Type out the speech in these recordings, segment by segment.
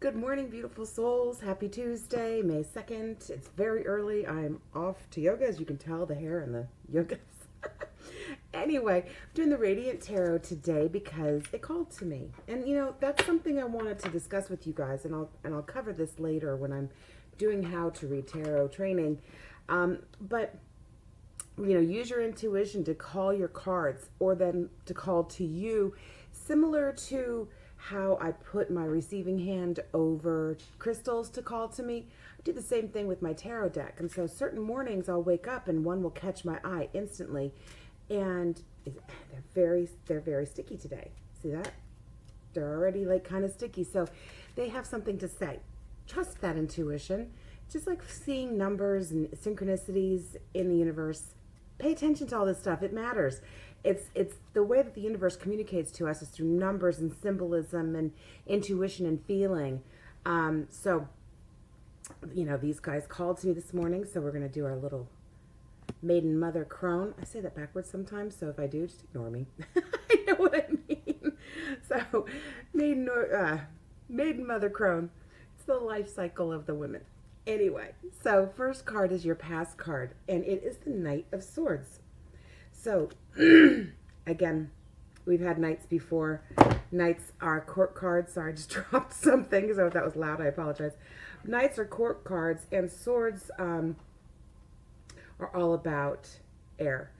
Good morning, beautiful souls. Happy Tuesday, May 2nd. It's very early. I'm off to yoga, as you can tell, the hair and the yoga. Anyway, I'm doing the Radiant Tarot today because it called to me. And that's something I wanted to discuss with you guys, and I'll cover this later when I'm doing how to read tarot training. But use your intuition to call your cards or then to call to you, similar to how I put my receiving hand over crystals to call to me. I do the same thing with my tarot deck. And so certain mornings I'll wake up and one will catch my eye instantly. And they're very sticky today. See that? They're already like kind of sticky. So they have something to say. Trust that intuition. Just like seeing numbers and synchronicities in the universe. Pay attention to all this stuff. It matters. It's the way that the universe communicates to us is through numbers and symbolism and intuition and feeling. So these guys called to me this morning, so we're going to do our little maiden mother crone. I say that backwards sometimes, so if I do, just ignore me. I know what I mean. So maiden mother crone. It's the life cycle of the women. Anyway, so first card is your past card, and it is the Knight of Swords. So, again, we've had knights before. Knights are court cards. Sorry, I just dropped something, so if that was loud, I apologize. Knights are court cards, and swords are all about air.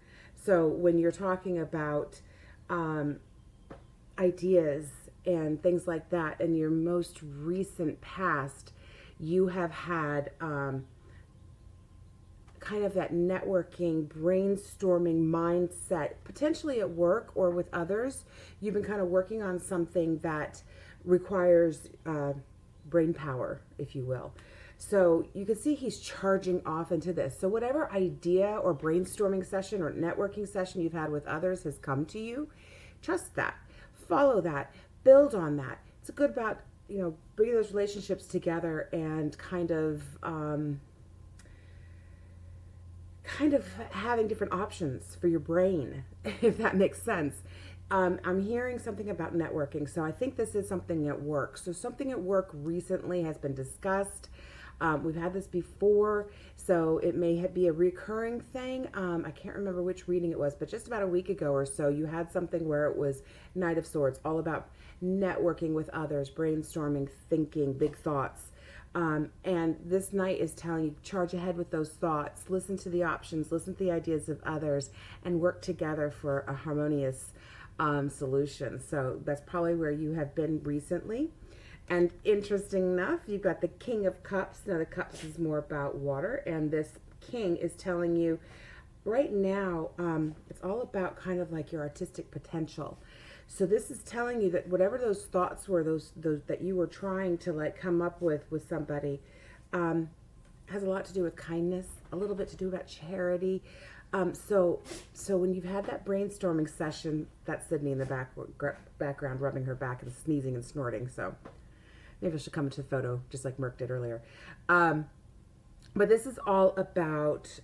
So when you're talking about ideas and things like that in your most recent past, you have had kind of that networking, brainstorming mindset, potentially at work or with others. You've been kind of working on something that requires brain power, if you will. So you can see he's charging off into this. So whatever idea or brainstorming session or networking session you've had with others has come to you, trust that, follow that, build on that. It's good about, bringing those relationships together and kind of having different options for your brain, if that makes sense. I'm hearing something about networking, so I think this is something at work. So something at work recently has been discussed. We've had this before, so it may be a recurring thing. I can't remember which reading it was, but just about a week ago or so, you had something where it was Knight of Swords, all about networking with others, brainstorming, thinking, big thoughts. And this night is telling you, charge ahead with those thoughts, listen to the options, listen to the ideas of others, and work together for a harmonious solution. So that's probably where you have been recently. And interesting enough, you've got the King of Cups. Now the Cups is more about water, and this King is telling you right now, it's all about kind of like your artistic potential. So this is telling you that whatever those thoughts were, those that you were trying to like come up with somebody, has a lot to do with kindness, a little bit to do about charity. So when you've had that brainstorming session, that's Sydney in the background rubbing her back and sneezing and snorting. So maybe I should come into the photo just like Merck did earlier. But this is all about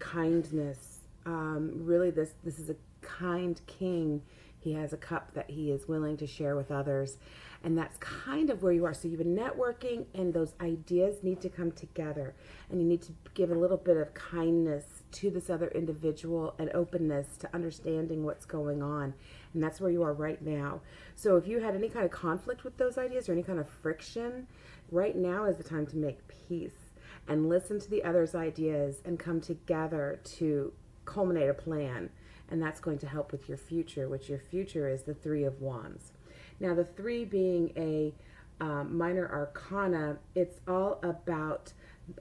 kindness. Really, this is a kind king. He has a cup that he is willing to share with others, and that's kind of where you are. So you've been networking, and those ideas need to come together, and you need to give a little bit of kindness to this other individual and openness to understanding what's going on, and that's where you are right now. So if you had any kind of conflict with those ideas or any kind of friction, right now is the time to make peace and listen to the other's ideas and come together to culminate a plan. And that's going to help with your future, which your future is the Three of Wands. Now, the three being a minor arcana, it's all about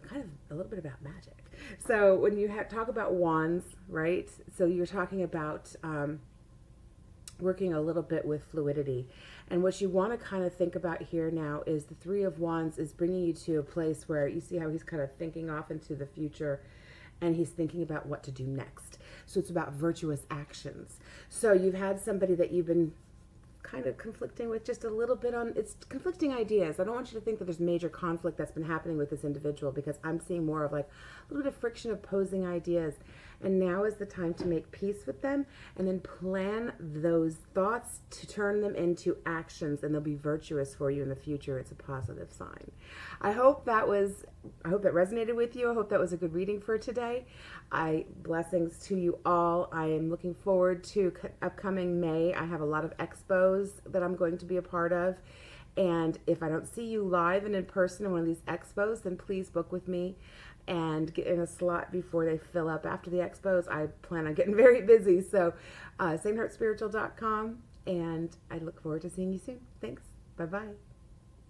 kind of a little bit about magic. So when you talk about wands, right? So you're talking about working a little bit with fluidity. And what you want to kind of think about here now is the Three of Wands is bringing you to a place where you see how he's kind of thinking off into the future, and he's thinking about what to do next. So it's about virtuous actions. So you've had somebody that you've been kind of conflicting with just a little bit on, it's conflicting ideas. I don't want you to think that there's major conflict that's been happening with this individual, because I'm seeing more of like a little bit of friction, opposing ideas. And now is the time to make peace with them and then plan those thoughts to turn them into actions, and they'll be virtuous for you in the future. It's a positive sign. I hope that resonated with you. I hope that was a good reading for today. Blessings to you all. I am looking forward to upcoming May. I have a lot of expos that I'm going to be a part of. And if I don't see you live and in person in one of these expos, then please book with me and get in a slot before they fill up. After the expos, I plan on getting very busy. So saintheartspiritual.com, and I look forward to seeing you soon. Thanks. Bye-bye.